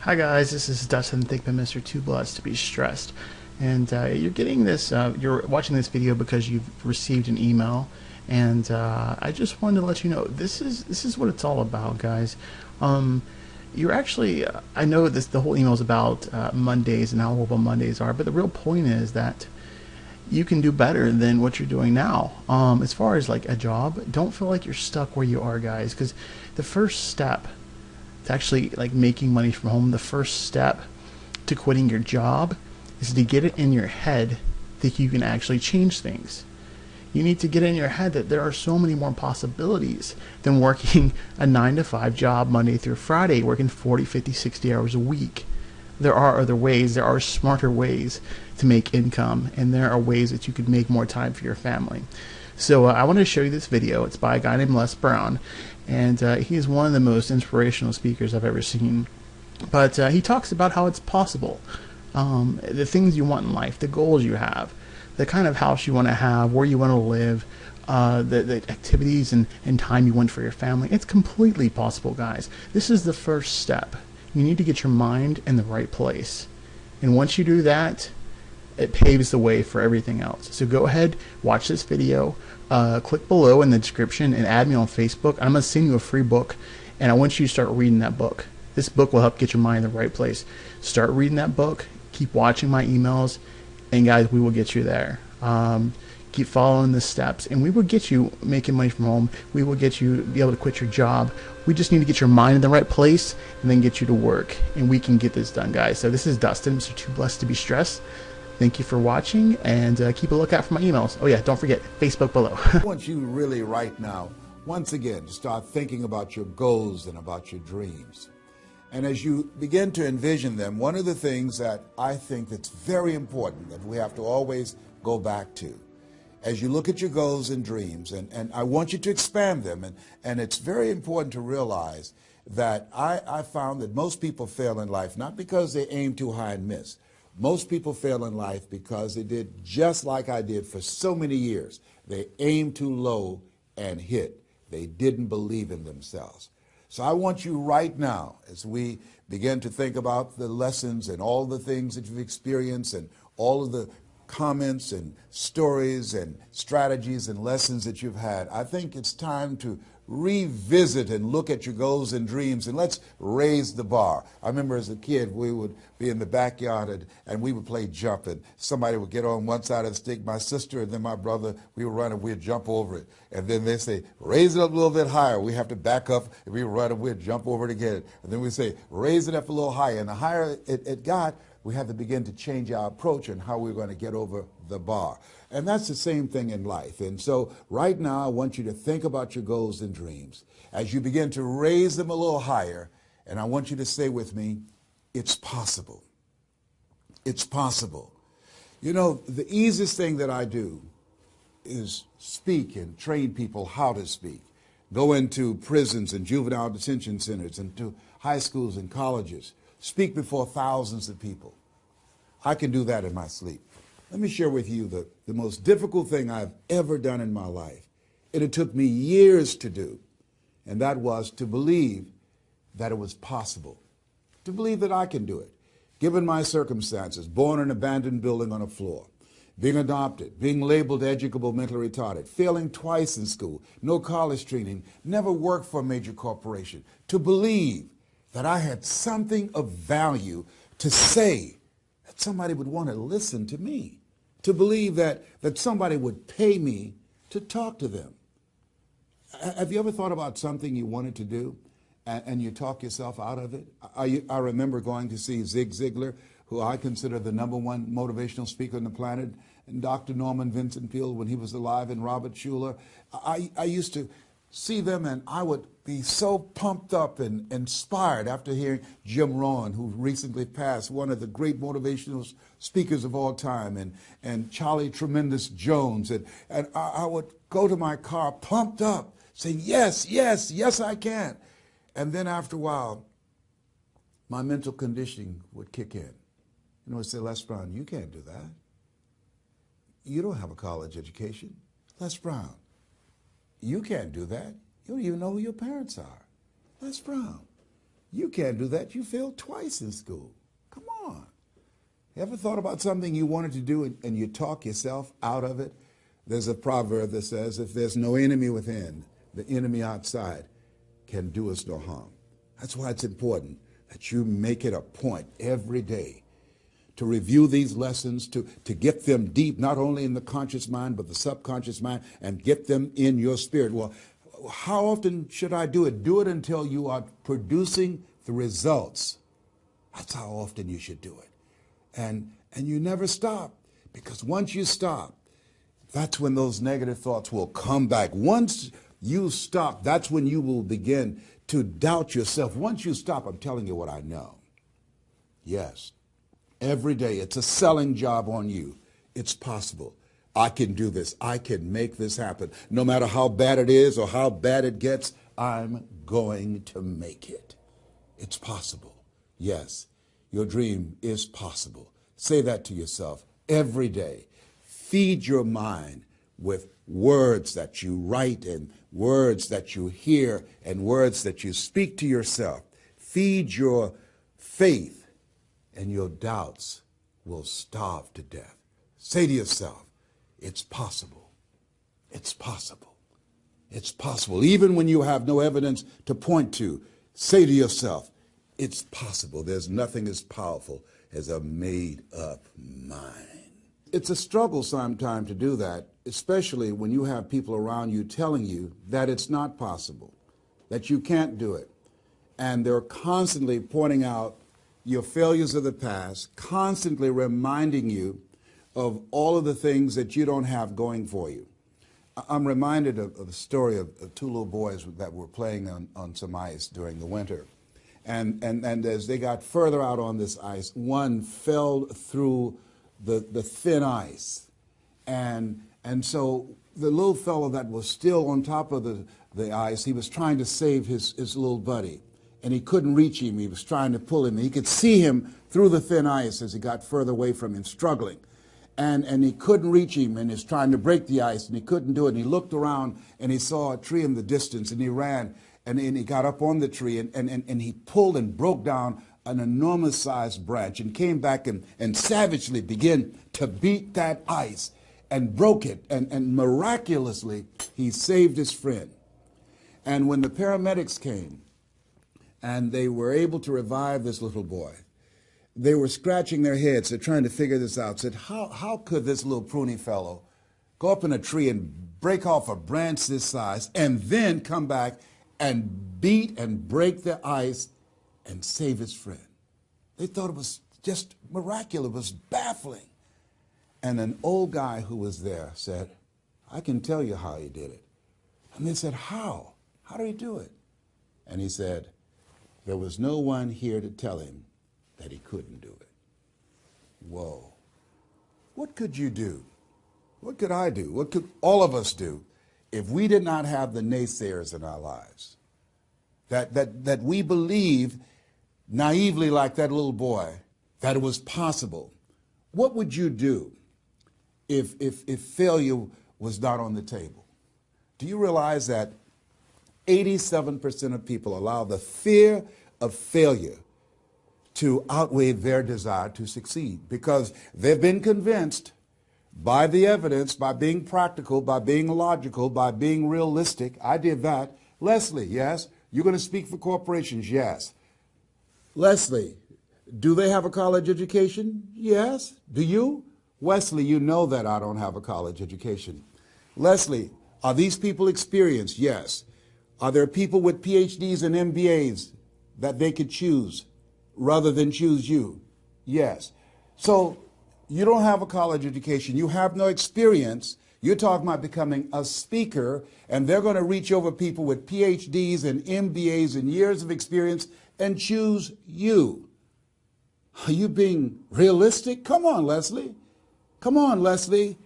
Hi guys, this is Dustin Thigpen, Mr. Too Blessed to be Stressed, and you're getting this. You're watching this video because you've received an email, and I just wanted to let you know this is what it's all about, guys. You're actually I know this. The whole email is about Mondays and how horrible Mondays are, but the real point is that you can do better than what you're doing now. As far as like a job, don't feel like you're stuck where you are, guys, because the first step to actually like making money from home, the first step to quitting your job is to get it in your head that you can actually change things. You need to get in your head that there are so many more possibilities than working a 9 to 5 job Monday through Friday, working 40, 50, 60 hours a week. There are other ways, there are smarter ways to make income, and there are ways that you could make more time for your family. So I want to show you this video. It's by a guy named Les Brown, and he's one of the most inspirational speakers I've ever seen. But he talks about how it's possible, the things you want in life, the goals you have, the kind of house you want to have, where you want to live, the activities and time you want for your family. It's completely possible, guys. This is the first step. You need to get your mind in the right place. And once you do that, it paves the way for everything else. So go ahead, watch this video, click below in the description and add me on Facebook. I'm going to send you a free book, and I want you to start reading that book. This book will help get your mind in the right place. Start reading that book, keep watching my emails, and guys, we will get you there. Keep following the steps, and we will get you making money from home. We will get you be able to quit your job. We just need to get your mind in the right place and then get you to work, and we can get this done, guys. So this is Dustin, Mr. Too Blessed to be Stressed. Thank you for watching, and keep a lookout for my emails. Oh yeah, don't forget, Facebook below. I want you really right now, once again, to start thinking about your goals and about your dreams. And as you begin to envision them, one of the things that I think that's very important that we have to always go back to, as you look at your goals and dreams, and I want you to expand them, and it's very important to realize that I found that most people fail in life, not because they aim too high and miss. Most people fail in life because they did just like I did for so many years. They aimed too low and hit. They didn't believe in themselves. So I want you right now, as we begin to think about the lessons and all the things that you've experienced and all of the comments and stories and strategies and lessons that you've had, I think it's time to revisit and look at your goals and dreams, and let's raise the bar. I remember as a kid, we would be in the backyard and we would play jump, and somebody would get on one side of the stick, my sister and then my brother, we would run and we'd jump over it. And then they say, raise it up a little bit higher. We have to back up and we run and we'd jump over it again. And then we say, raise it up a little higher. And the higher it got, we had to begin to change our approach and how we're going to get over the bar. And that's the same thing in life. And so right now, I want you to think about your goals and dreams as you begin to raise them a little higher. And I want you to say with me, it's possible. It's possible. You know, the easiest thing that I do is speak and train people how to speak. Go into prisons and juvenile detention centers and to high schools and colleges. Speak before thousands of people. I can do that in my sleep. Let me share with you the most difficult thing I've ever done in my life. And it took me years to do. And that was to believe that it was possible. To believe that I can do it. Given my circumstances, born in an abandoned building on a floor, being adopted, being labeled educable mentally retarded, failing twice in school, no college training, never worked for a major corporation. To believe that I had something of value to say, that somebody would want to listen to me. To believe that somebody would pay me to talk to them. Have you ever thought about something you wanted to do and you talk yourself out of it? I remember going to see Zig Ziglar, who I consider the #1 motivational speaker on the planet, and Dr. Norman Vincent Peale when he was alive, and Robert Schuller. I used to see them and I would be so pumped up and inspired after hearing Jim Rohn, who recently passed, one of the great motivational speakers of all time, and Charlie Tremendous Jones. And I would go to my car pumped up, saying, yes, yes, yes, I can. And then after a while, my mental conditioning would kick in. And I would say, Les Brown, you can't do that. You don't have a college education. Les Brown, you can't do that. You don't even know who your parents are. Les Brown, You can't do that. You failed twice in school. Come on. Ever thought about something you wanted to do and you talk yourself out of it? There's a proverb that says, if there's no enemy within, the enemy outside can do us no harm. That's why it's important that you make it a point every day to review these lessons, to get them deep, not only in the conscious mind, but the subconscious mind, and get them in your spirit. Well, how often should I do it? Do it until you are producing the results. That's how often you should do it. And you never stop, because once you stop, that's when those negative thoughts will come back. Once you stop, that's when you will begin to doubt yourself. Once you stop, I'm telling you what I know. Yes, every day it's a selling job on you. It's possible. I can do this. I can make this happen. No matter how bad it is or how bad it gets, I'm going to make it. It's possible. Yes, your dream is possible. Say that to yourself every day. Feed your mind with words that you write and words that you hear and words that you speak to yourself. Feed your faith, and your doubts will starve to death. Say to yourself, it's possible. It's possible. It's possible. Even when you have no evidence to point to, say to yourself, it's possible. There's nothing as powerful as a made-up mind. It's a struggle sometimes to do that, especially when you have people around you telling you that it's not possible, that you can't do it. And they're constantly pointing out your failures of the past, constantly reminding you of all of the things that you don't have going for you. I'm reminded of the story of two little boys that were playing on some ice during the winter. And as they got further out on this ice, one fell through the thin ice. And so the little fellow that was still on top of the ice, he was trying to save his little buddy. And he couldn't reach him. He was trying to pull him. He could see him through the thin ice as he got further away from him, struggling. And he couldn't reach him, and he's trying to break the ice, and he couldn't do it. And he looked around, and he saw a tree in the distance, and he ran, and he got up on the tree, and he pulled and broke down an enormous-sized branch and came back and savagely began to beat that ice and broke it. And miraculously, he saved his friend. And when the paramedics came, and they were able to revive this little boy, they were scratching their heads. They're trying to figure this out. Said, how could this little pruny fellow go up in a tree and break off a branch this size and then come back and beat and break the ice and save his friend? They thought it was just miraculous. It was baffling. And an old guy who was there said, I can tell you how he did it. And they said, how? How did he do it? And he said, there was no one here to tell him that he couldn't do it. Whoa. What could you do? What could I do? What could all of us do if we did not have the naysayers in our lives? That we believe naively, like that little boy, that it was possible. What would you do if failure was not on the table? Do you realize that 87% of people allow the fear of failure to outweigh their desire to succeed, because they've been convinced by the evidence, by being practical, by being logical, by being realistic. I did that. Leslie, yes. You're going to speak for corporations? Yes. Leslie, do they have a college education? Yes. Do you? Wesley, you know that I don't have a college education. Leslie, are these people experienced? Yes. Are there people with PhDs and MBAs that they could choose rather than choose you? Yes. So you don't have a college education. You have no experience. You're talking about becoming a speaker, and they're going to reach over people with PhDs and MBAs and years of experience and choose you. Are you being realistic? Come on, Leslie. Come on, Leslie.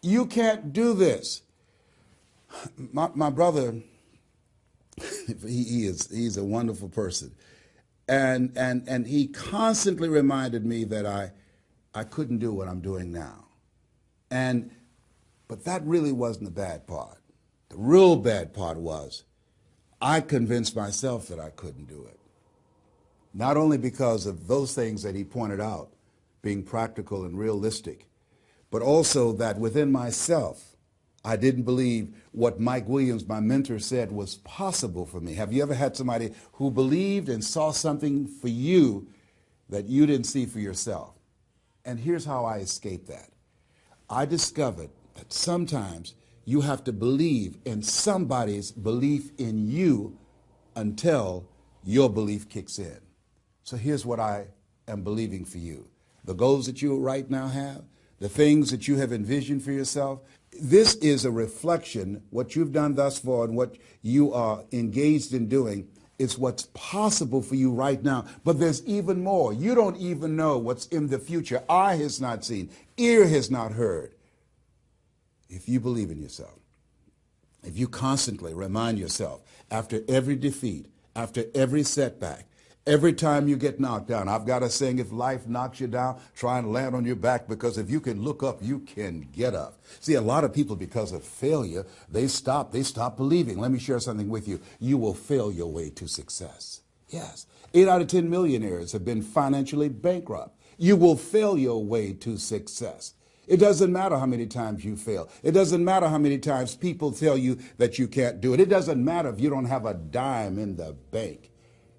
You can't do this. My brother, he's a wonderful person. And he constantly reminded me that I couldn't do what I'm doing now. But that really wasn't the bad part. The real bad part was I convinced myself that I couldn't do it. Not only because of those things that he pointed out, being practical and realistic, but also that within myself, I didn't believe what Mike Williams, my mentor, said was possible for me. Have you ever had somebody who believed and saw something for you that you didn't see for yourself? And here's how I escaped that. I discovered that sometimes you have to believe in somebody's belief in you until your belief kicks in. So here's what I am believing for you. The goals that you right now have, the things that you have envisioned for yourself, this is a reflection, what you've done thus far and what you are engaged in doing. It's what's possible for you right now. But there's even more. You don't even know what's in the future. Eye has not seen, ear has not heard. If you believe in yourself, if you constantly remind yourself after every defeat, after every setback, every time you get knocked down, I've got a saying, if life knocks you down, try and land on your back, because if you can look up, you can get up. See, a lot of people, because of failure, they stop believing. Let me share something with you. You will fail your way to success. Yes. 8 out of 10 millionaires have been financially bankrupt. You will fail your way to success. It doesn't matter how many times you fail. It doesn't matter how many times people tell you that you can't do it. It doesn't matter if you don't have a dime in the bank.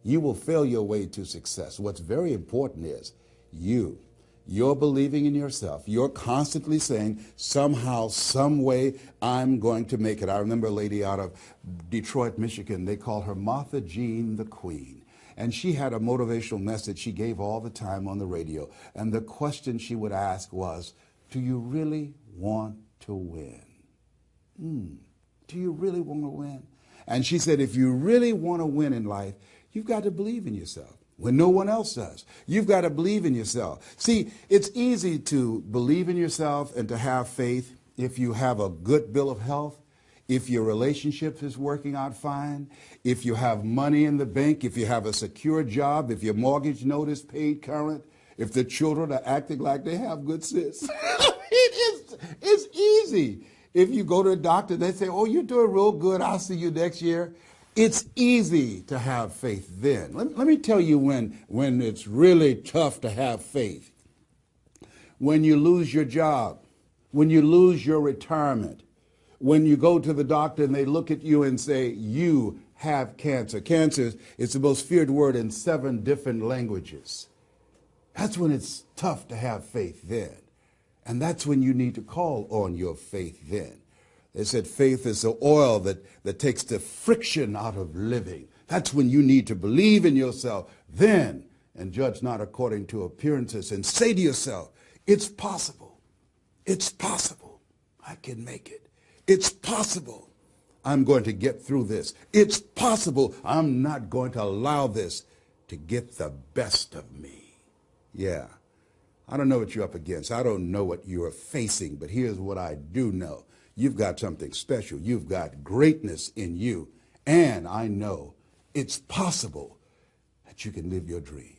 You will fail your way to success. What's very important is you're believing in yourself. You're constantly saying, somehow, some way, I'm going to make it. I remember a lady out of Detroit, Michigan. They call her Martha Jean the Queen. And she had a motivational message she gave all the time on the radio. And the question she would ask was, do you really want to win? Do you really want to win? And she said, if you really want to win in life, you've got to believe in yourself when no one else does. You've got to believe in yourself. See, it's easy to believe in yourself and to have faith if you have a good bill of health, if your relationship is working out fine, if you have money in the bank, if you have a secure job, if your mortgage note is paid current, if the children are acting like they have good sense. It's easy. If you go to a doctor, they say, oh, you're doing real good, I'll see you next year. It's easy to have faith then. Let me tell you when it's really tough to have faith. When you lose your job, when you lose your retirement, when you go to the doctor and they look at you and say, you have cancer. Cancer is the most feared word in 7 different languages. That's when it's tough to have faith then. And that's when you need to call on your faith then. They said faith is the oil that takes the friction out of living. That's when you need to believe in yourself then and judge not according to appearances and say to yourself, it's possible. It's possible. I can make it. It's possible. I'm going to get through this. It's possible. I'm not going to allow this to get the best of me. Yeah. I don't know what you're up against. I don't know what you're facing, but here's what I do know. You've got something special. You've got greatness in you. And I know it's possible that you can live your dream.